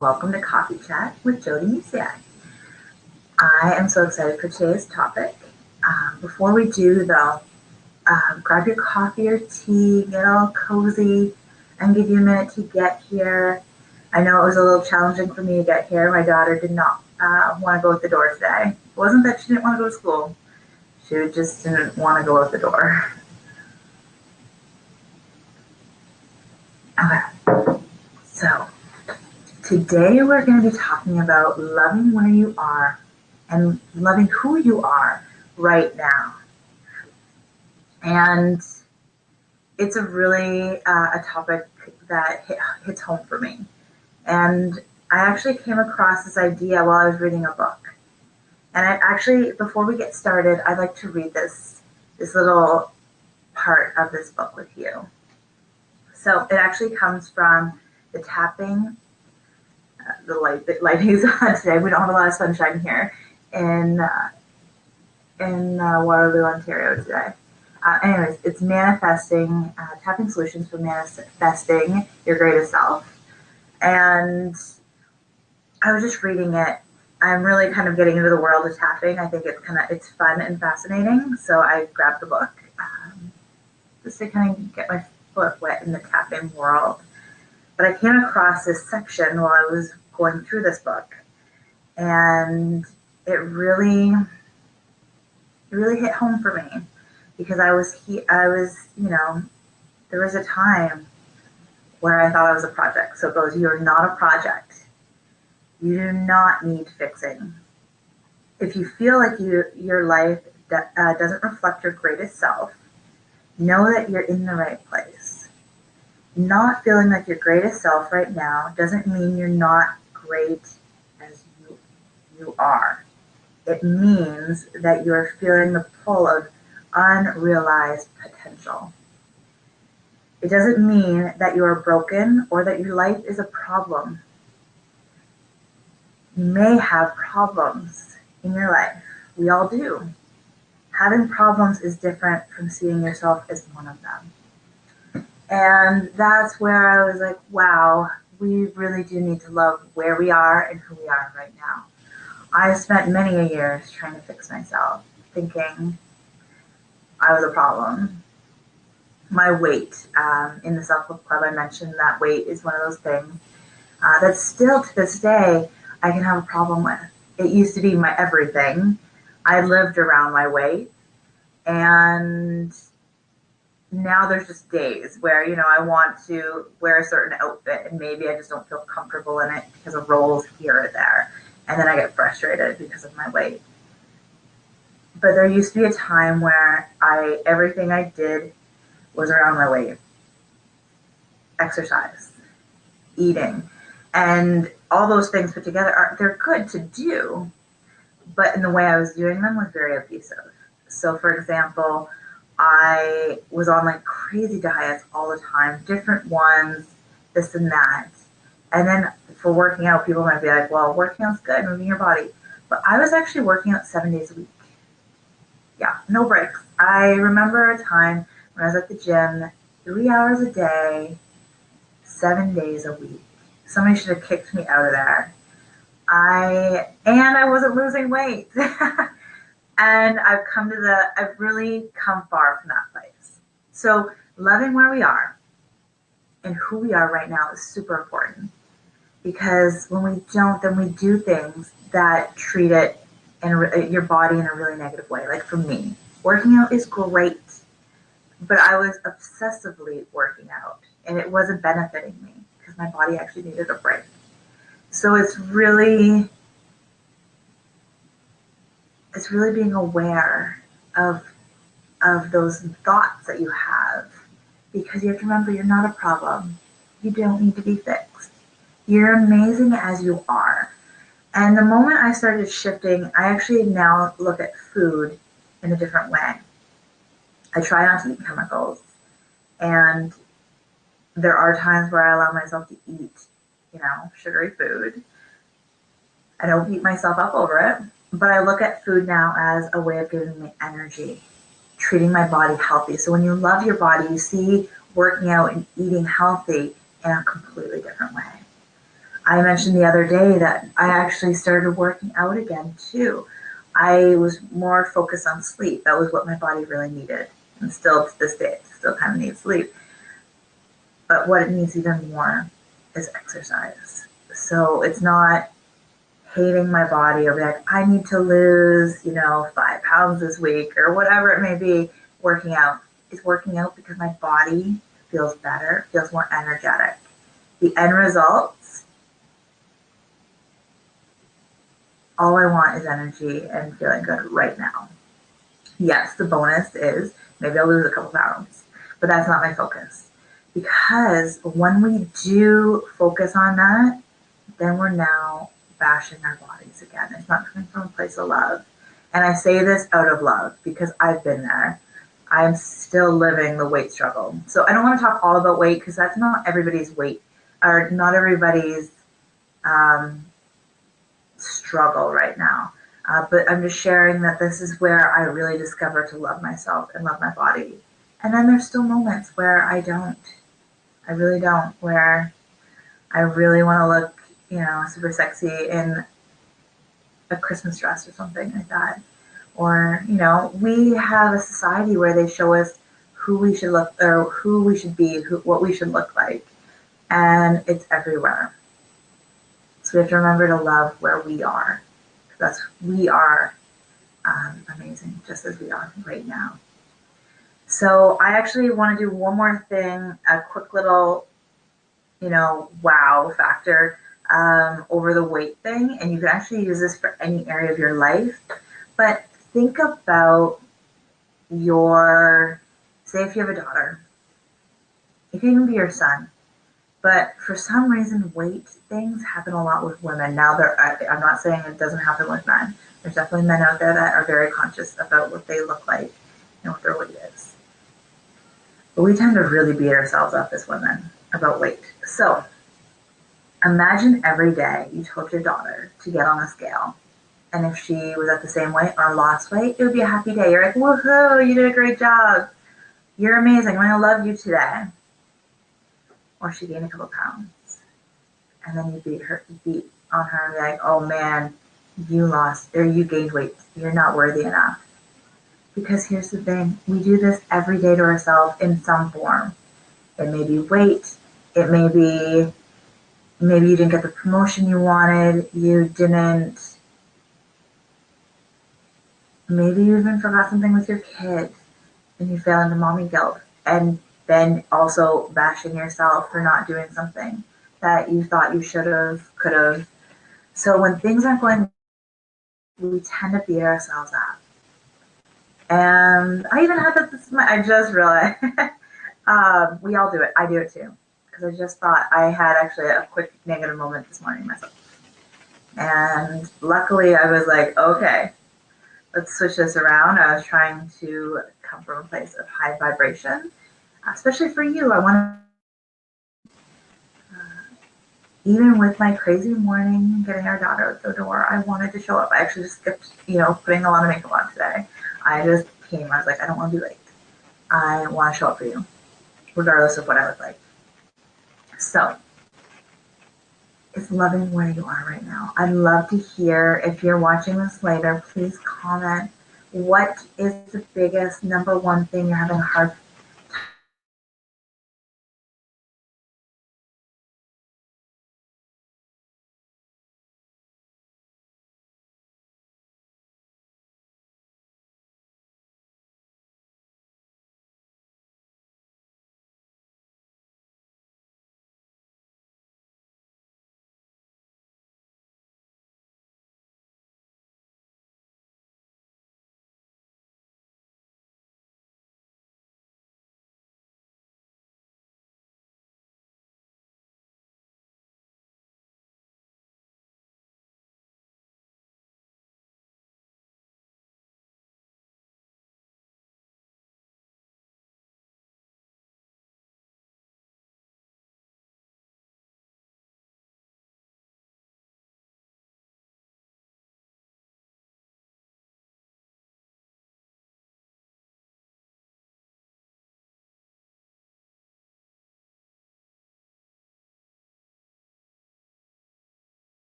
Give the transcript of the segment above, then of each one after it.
Welcome to Coffee Chat with Jody Love. I am so excited for today's topic. Before we do, though, grab your coffee or tea, get all cozy, and give you a minute to get here. I know it was a little challenging for me to get here. My daughter did not want to go out the door today. It wasn't that she didn't want to go to school. She just didn't want to go out the door. Okay, so today we're going to be talking about loving where you are and loving who you are right now. And it's a really a topic that hits home for me. And I actually came across this idea while I was reading a book. And I actually, before we get started, I'd like to read this little part of this book with you. So it actually comes from the tapping. The lighting is on today. We don't have a lot of sunshine here in Waterloo, Ontario today. Anyways, it's manifesting, tapping solutions for manifesting your greatest self. And I was just reading it. I'm really kind of getting into the world of tapping. I think it's fun and fascinating. So I grabbed the book just to kind of get my foot wet in the tapping world. But I came across this section while I was going through this book, and it really hit home for me because I was, there was a time where I thought I was a project. So it goes, you're not a project. You do not need fixing. If you feel like your life doesn't reflect your greatest self, know that you're in the right place. Not feeling like your greatest self right now doesn't mean you're not great as you are. It means that you're feeling the pull of unrealized potential. It doesn't mean that you are broken or that your life is a problem. You may have problems in your life. We all do. Having problems is different from seeing yourself as one of them. And that's where I was like, wow, we really do need to love where we are and who we are right now. I spent many years trying to fix myself, thinking I was a problem. My weight, in the self-love club, I mentioned that weight is one of those things that still to this day I can have a problem with. It used to be my everything. I lived around my weight, and now there's just days where, I want to wear a certain outfit and maybe I just don't feel comfortable in it because of rolls here or there. And then I get frustrated because of my weight. But there used to be a time where everything I did was around my weight. Exercise, eating, and all those things put together they're good to do, but in the way I was doing them was very abusive. So for example, I was on like crazy diets all the time, different ones, this and that. And then for working out, people might be like, well, working out's good, moving your body. But I was actually working out 7 days a week. Yeah, no breaks. I remember a time when I was at the gym, 3 hours a day, 7 days a week. Somebody should have kicked me out of there. I wasn't losing weight. And I've really come far from that place. So loving where we are and who we are right now is super important, because when we don't, then we do things that treat your body in a really negative way. Like for me, working out is great, but I was obsessively working out and it wasn't benefiting me because my body actually needed a break. So it's really being aware of those thoughts that you have, because you have to remember you're not a problem. You don't need to be fixed. You're amazing as you are. And the moment I started shifting, I actually now look at food in a different way. I try not to eat chemicals. And there are times where I allow myself to eat, sugary food. I don't beat myself up over it, but I look at food now as a way of giving me energy, treating my body healthy. So when you love your body, you see working out and eating healthy in a completely different way. I mentioned the other day that I actually started working out again too. I was more focused on sleep. That was what my body really needed. And still to this day, it still kind of needs sleep. But what it needs even more is exercise. So it's not hating my body or be like, I need to lose, 5 pounds this week or whatever it may be. Working out is working out because my body feels better, feels more energetic. The end results, all I want is energy and feeling good right now. Yes, the bonus is maybe I'll lose a couple pounds, but that's not my focus. Because when we do focus on that, then we're now bashing our bodies again. It's not coming from a place of love. And I say this out of love because I've been there. I'm still living the weight struggle. So I don't want to talk all about weight because that's not everybody's weight or not everybody's um, struggle right now. But I'm just sharing that this is where I really discover to love myself and love my body. And then there's still moments where I don't. I really don't. Where I really want to look, super sexy in a Christmas dress or something like that. Or, we have a society where they show us who we should look or who we should be, what we should look like. And it's everywhere. So we have to remember to love where we are. That's we are amazing just as we are right now. So I actually want to do one more thing, a quick little, wow factor over the weight thing. And you can actually use this for any area of your life. But think about say if you have a daughter, it can even be your son. But for some reason, weight things happen a lot with women. Now, I'm not saying it doesn't happen with men. There's definitely men out there that are very conscious about what they look like and what their weight is. But we tend to really beat ourselves up as women about weight. So imagine every day you told your daughter to get on a scale. And if she was at the same weight or lost weight, it would be a happy day. You're like, woohoo, you did a great job. You're amazing. I'm going to love you today. Or she gained a couple pounds. And then you beat on her and be like, oh man, you lost or you gained weight. You're not worthy enough. Because here's the thing, we do this every day to ourselves in some form. It may be weight, it may be maybe you didn't get the promotion you wanted, maybe you even forgot something with your kid and you fell into mommy guilt. And then also bashing yourself for not doing something that you thought you should have, could have. So when things aren't going, we tend to beat ourselves up. And I even had that I just realized we all do it. I do it too. Because I just thought I had actually a quick negative moment this morning myself. And luckily I was like, okay, let's switch this around. I was trying to come from a place of high vibration, especially for you. I want to, even with my crazy morning, getting our daughter out the door, I wanted to show up. I actually just skipped, putting a lot of makeup on today. I just came. I was like, I don't want to be late. I want to show up for you, regardless of what I look like. So it's loving where you are right now. I'd love to hear if you're watching this later, please comment. What is the biggest number one thing you're having a hard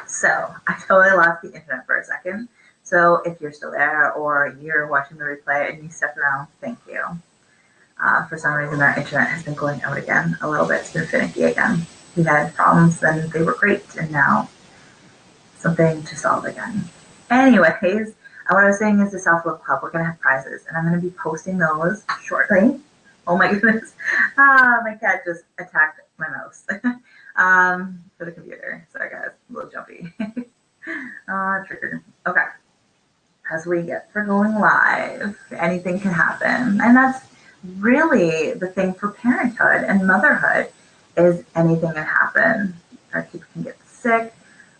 So I totally lost the internet for a second. So if you're still there or you're watching the replay and you stepped around, thank you. For some reason, our internet has been going out again a little bit. It's been finicky again. We had problems and they were great, and now something to solve again. Anyways, what I was saying is the Self Love Club, we're going to have prizes, and I'm going to be posting those shortly. Oh my goodness. My cat just attacked my mouse for the computer. Sorry, guys, a little jumpy. Triggered. Okay. As we get for going live, anything can happen. And that's really the thing for parenthood and motherhood is anything can happen. Our kids can get sick.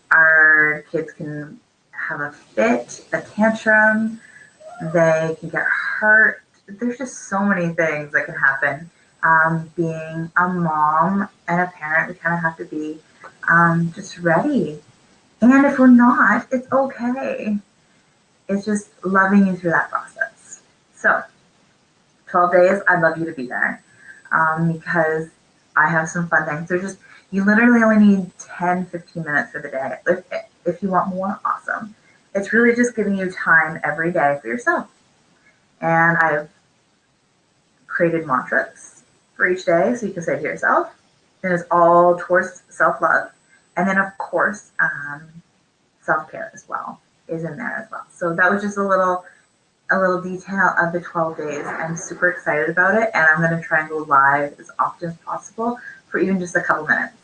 Our kids can have a fit, a tantrum. They can get hurt. There's just so many things that can happen. Being a mom and a parent, we kind of have to be just ready. And if we're not, it's okay. It's just loving you through that process. So, 12 days, I'd love you to be there because I have some fun things. There's just, you literally only need 10, 15 minutes for the day. If you want more, awesome. It's really just giving you time every day for yourself. And I've created mantras for each day so you can say to yourself, and it's all towards self love. And then, of course, self care as well is in there as well. So that was just a little detail of the 12 days. I'm super excited about it, and I'm going to try and go live as often as possible for even just a couple minutes.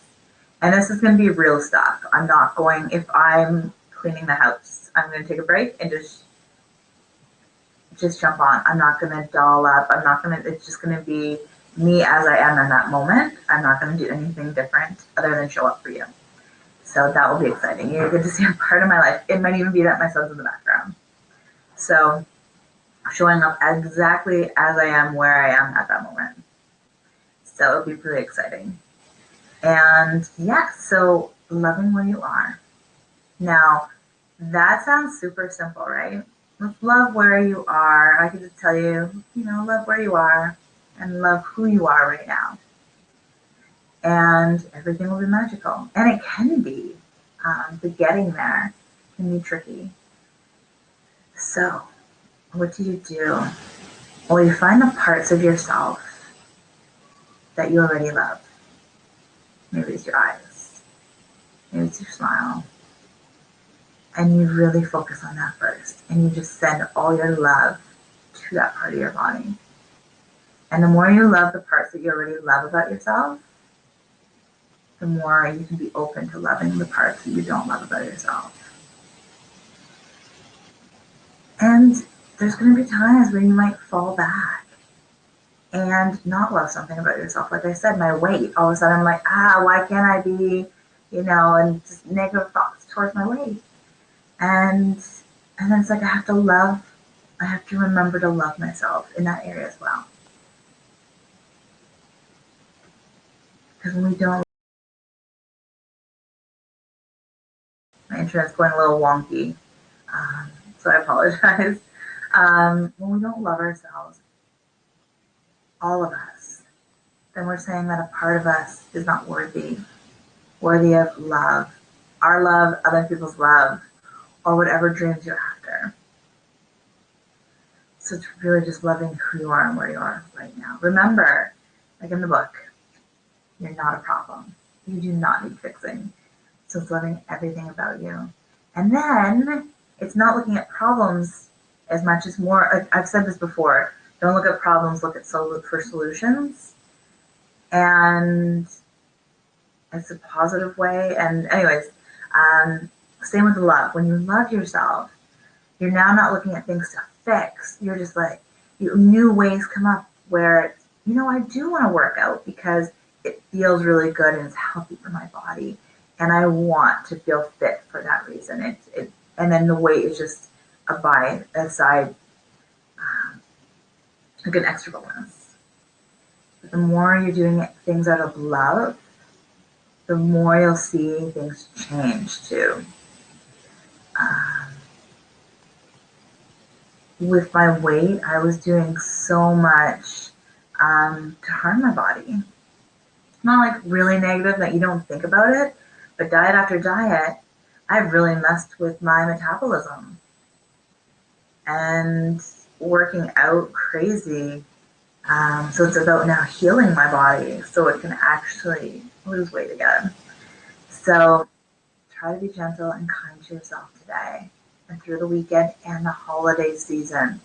And this is going to be real stuff. I'm not going, if I'm cleaning the house, I'm going to take a break and just jump on. I'm not going to doll up. I'm not going to, it's just going to be me as I am in that moment. I'm not going to do anything different other than show up for you. So that will be exciting. You're going to see a part of my life. It might even be that my son's in the background. So showing up exactly as I am, where I am at that moment. So it'll be really exciting. And yeah, so loving where you are. Now, that sounds super simple, right? Let's love where you are. I could just tell you, love where you are and love who you are right now. And everything will be magical. And it can be. The getting there can be tricky. So, what do you do? Well, you find the parts of yourself that you already love. Maybe it's your eyes. Maybe it's your smile. And you really focus on that first. And you just send all your love to that part of your body. And the more you love the parts that you already love about yourself, the more you can be open to loving the parts that you don't love about yourself. And there's going to be times where you might fall back and not love something about yourself. Like I said, my weight, all of a sudden I'm like, why can't I be, and just negative thoughts towards my weight. And then it's like I have to remember to love myself in that area as well. Because when we don't, my internet's going a little wonky, so I apologize. When we don't love ourselves, all of us, then we're saying that a part of us is not worthy of love, our love, other people's love, or whatever dreams you're after. So it's really just loving who you are and where you are right now. Remember, like in the book, you're not a problem. You do not need fixing. So it's loving everything about you. And then it's not looking at problems as much as more, I've said this before, don't look at problems, look for solutions. And it's a positive way. And anyways, same with love. When you love yourself, you're now not looking at things to fix. You're just like, new ways come up where, I do want to work out because it feels really good and it's healthy for my body. And I want to feel fit for that reason. And then the weight is just a side, like an extra bonus. But the more you're doing things out of love, the more you'll see things change too. With my weight, I was doing so much to harm my body. Not like really negative that you don't think about it, but diet after diet I've really messed with my metabolism and working out crazy. So it's about now healing my body so it can actually lose weight again. So try to be gentle and kind to yourself today and through the weekend and the holiday season.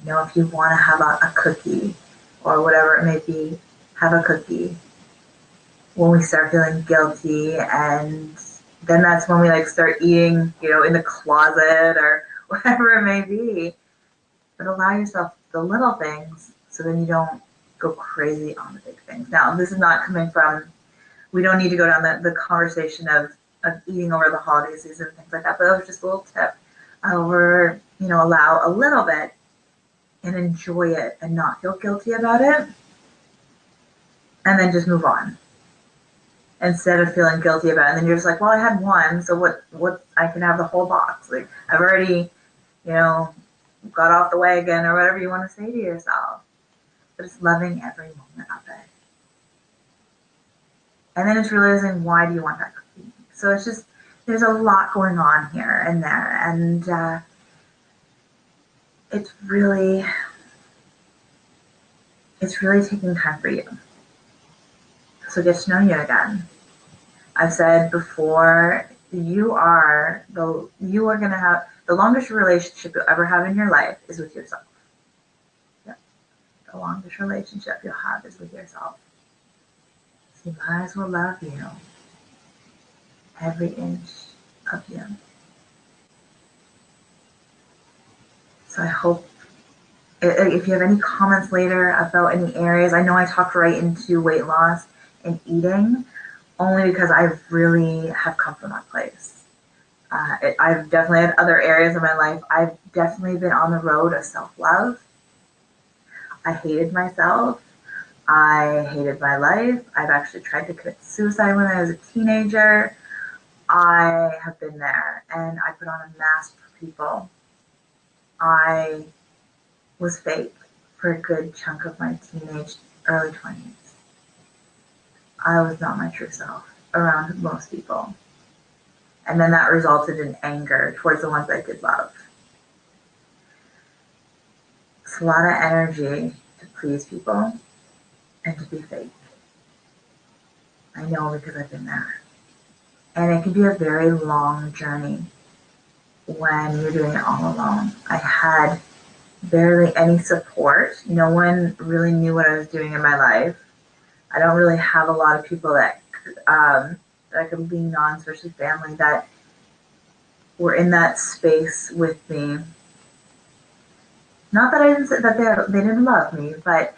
You know, if you want to have a cookie or whatever it may be, have a cookie. When we start feeling guilty, and then that's when we like start eating, you know, in the closet or whatever it may be. But allow yourself the little things so then you don't go crazy on the big things. Now, this is not coming from, we don't need to go down the conversation of eating over the holiday season and things like that, but that was just a little tip over, you know, allow a little bit and enjoy it and not feel guilty about it, and then just move on instead of feeling guilty about it. And then you're just like, well, I had one, so what, I can have the whole box. Like, I've already, you know, got off the wagon or whatever you want to say to yourself. But it's loving every moment of it. And then it's realizing, why do you want that cookie? So it's just, there's a lot going on here and there. And it's really taking time for you. So get to know you again. I've said before, you are going to have the longest relationship you'll ever have in your life is with yourself. Yep. The longest relationship you'll have is with yourself. So you might as well love you, every inch of you. So I hope, if you have any comments later about any areas, I know I talked right into weight loss and eating, only because I really have come from that place. I've definitely had other areas of my life. I've definitely been on the road of self-love. I hated myself. I hated my life. I've actually tried to commit suicide when I was a teenager. I have been there, and I put on a mask for people. I was fake for a good chunk of my teenage, early 20s. I was not my true self around most people. And then that resulted in anger towards the ones I did love. It's a lot of energy to please people and to be fake. I know, because I've been there. And it can be a very long journey when you're doing it all alone. I had barely any support. No one really knew what I was doing in my life. I don't really have a lot of people that I could lean on, especially family, that were in that space with me. Not that I didn't say that they didn't love me, but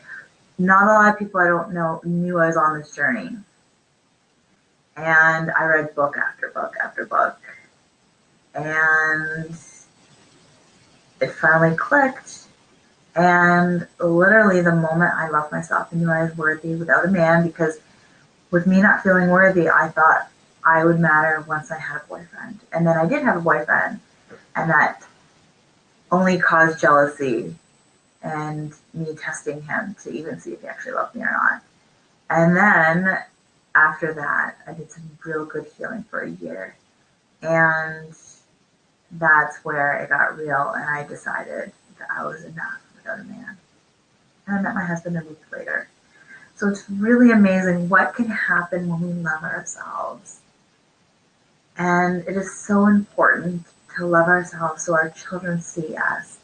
not a lot of people I don't know knew I was on this journey. And I read book after book after book, and it finally clicked. And literally the moment I loved myself and knew I was worthy without a man, because with me not feeling worthy, I thought I would matter once I had a boyfriend. And then I did have a boyfriend, and that only caused jealousy and me testing him to even see if he actually loved me or not. And then after that, I did some real good healing for a year. And that's where it got real, and I decided that I was enough without a man. And I met my husband a week later. So it's really amazing what can happen when we love ourselves. And it is so important to love ourselves so our children see us.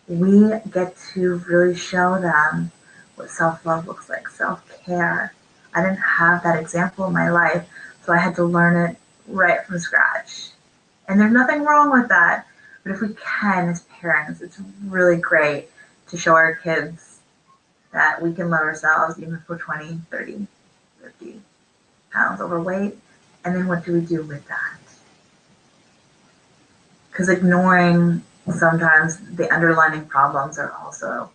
We get to really show them what self-love looks like, self-care. I didn't have that example in my life, so I had to learn it right from scratch. And there's nothing wrong with that. But if we can, as parents, it's really great to show our kids that we can love ourselves even if we're 20, 30, 50 pounds overweight. And then what do we do with that? Because ignoring sometimes the underlying problems are also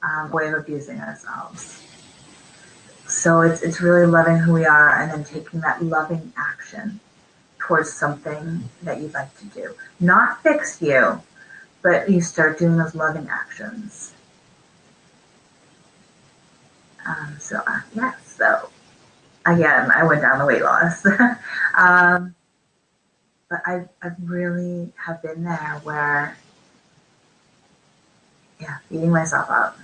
a way of abusing ourselves. So it's really loving who we are and then taking that loving action towards something that you'd like to do. Not fix you, but you start doing those loving actions. So again, I went down the weight loss. um, but I've really have been there where, yeah, beating myself up.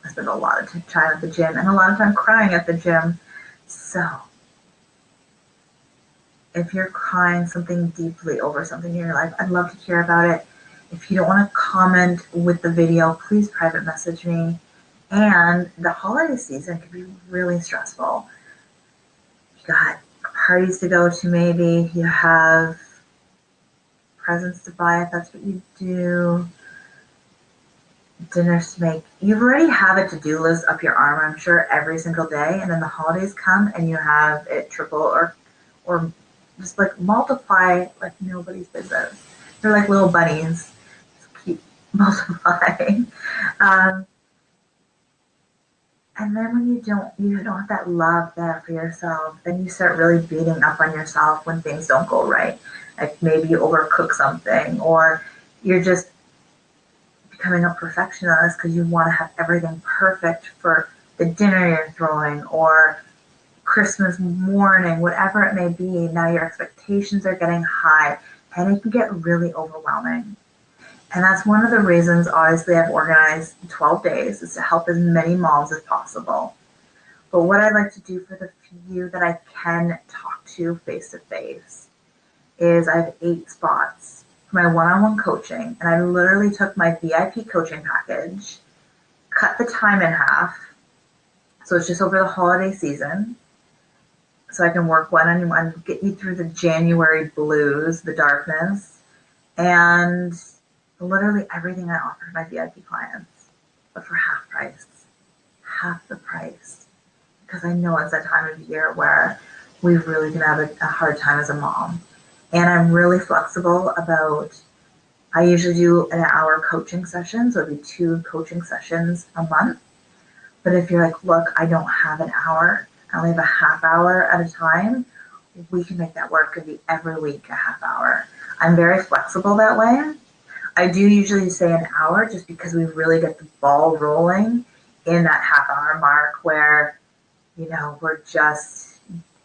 I spent a lot of time at the gym and a lot of time crying at the gym. So if you're crying something deeply over something in your life, I'd love to hear about it. If you don't want to comment with the video, please private message me. And the holiday season can be really stressful. You got parties to go to, maybe you have presents to buy if that's what you do, dinners to make. You already have a to-do list up your arm, I'm sure, every single day, and then the holidays come and you have it triple or just like multiply like nobody's business. They're like little bunnies, just keep multiplying. Um, and then when you don't have that love there for yourself, then you start really beating up on yourself when things don't go right. Like maybe you overcook something, or you're just becoming a perfectionist because you want to have everything perfect for the dinner you're throwing or Christmas morning, whatever it may be. Now your expectations are getting high and it can get really overwhelming. And that's one of the reasons, obviously, I've organized 12 days is to help as many moms as possible. But what I'd like to do for the few that I can talk to face to face is I have 8 spots for my one-on-one coaching. And I literally took my VIP coaching package, cut the time in half. So it's just over the holiday season. So I can work one-on-one, get you through the January blues, the darkness, and literally everything I offer to my VIP clients, but for half price, half the price. Because I know it's that time of year where we really can have a hard time as a mom. And I'm really flexible about, I usually do an hour coaching session, so it'd be 2 coaching sessions a month. But if you're like, look, I don't have an hour, I only have a half hour at a time, we can make that work. It'd be every week a half hour. I'm very flexible that way. I do usually say an hour just because we really get the ball rolling in that half hour mark where, we're just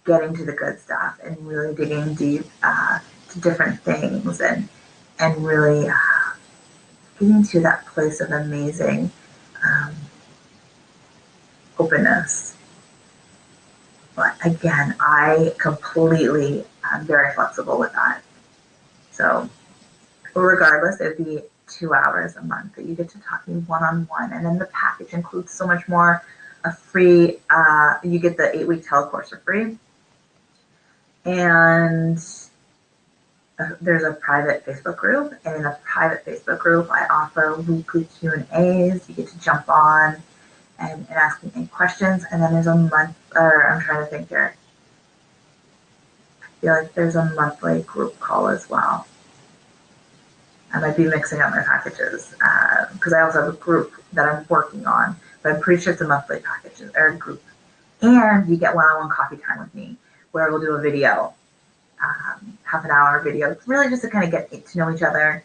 getting to the good stuff and really digging deep to different things and really getting to that place of amazing um, openness. But again, I completely am very flexible with that. So regardless, it would be 2 hours a month that you get to talk to me one-on-one. And then the package includes so much more. A free, you get the 8-week telecourse for free. And there's a private Facebook group. And in the private Facebook group, I offer weekly Q&As. You get to jump on and ask me any questions. And then there's a month, or I'm trying to think here. I feel like there's a monthly group call as well. I might be mixing up my packages because I also have a group that I'm working on, but I'm pretty sure it's a monthly package or a group. And you get one-on-one coffee time with me where we'll do a video, half an hour video. It's really just to kind of get to know each other,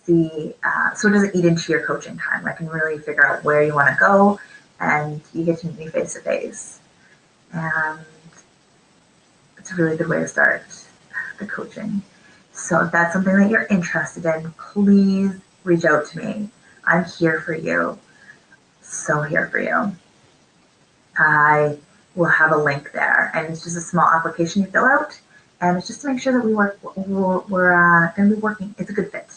see, so it doesn't eat into your coaching time. I can really figure out where you want to go and you get to meet me face to face. And it's a really good way to start the coaching. So if that's something that you're interested in, please reach out to me. I'm here for you. So here for you. I will have a link there, and it's just a small application you fill out, and it's just to make sure that we're going to be working. It's a good fit,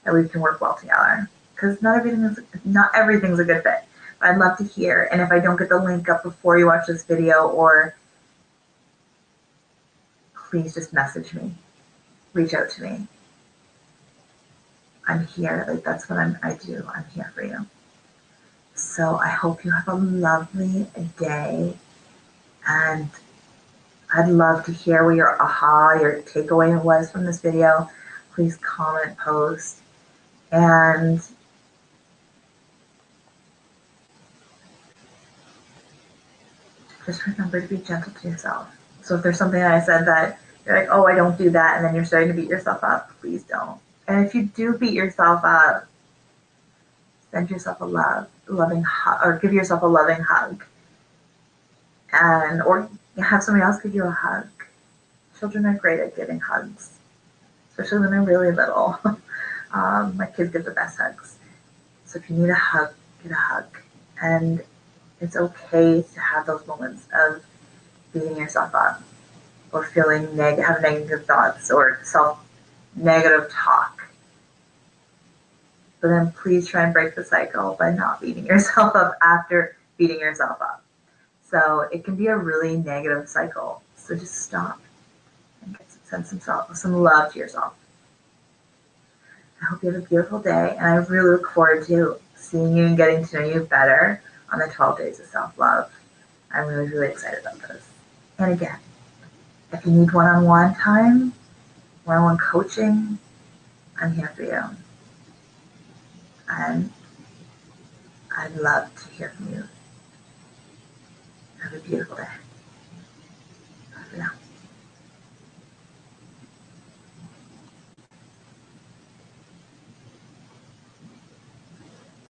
that we can work well together. Because not everything's a good fit. But I'd love to hear, and if I don't get the link up before you watch this video, or please just message me. Reach out to me. I'm here. Like that's what I do. I'm here for you. So I hope you have a lovely day, and I'd love to hear what your your takeaway was from this video. Please comment, post, and just remember to be gentle to yourself. So if there's something that I said that you're like, oh, I don't do that, and then you're starting to beat yourself up, please don't. And if you do beat yourself up, send yourself a loving hug, or give yourself a loving hug, or You have somebody else give you a hug. Children are great at giving hugs, especially when they're really little. My kids give the best hugs. So if you need a hug, get a hug. And it's okay to have those moments of beating yourself up or feeling have negative thoughts or self negative talk. But then please try and break the cycle by not beating yourself up after beating yourself up. So it can be a really negative cycle. So just stop and send some love to yourself. I hope you have a beautiful day, and I really look forward to seeing you and getting to know you better on the 12 days of self-love. I'm really, really excited about this. And again, if you need one-on-one time, one-on-one coaching, I'm here for you. And I'd love to hear from you. Have a beautiful day.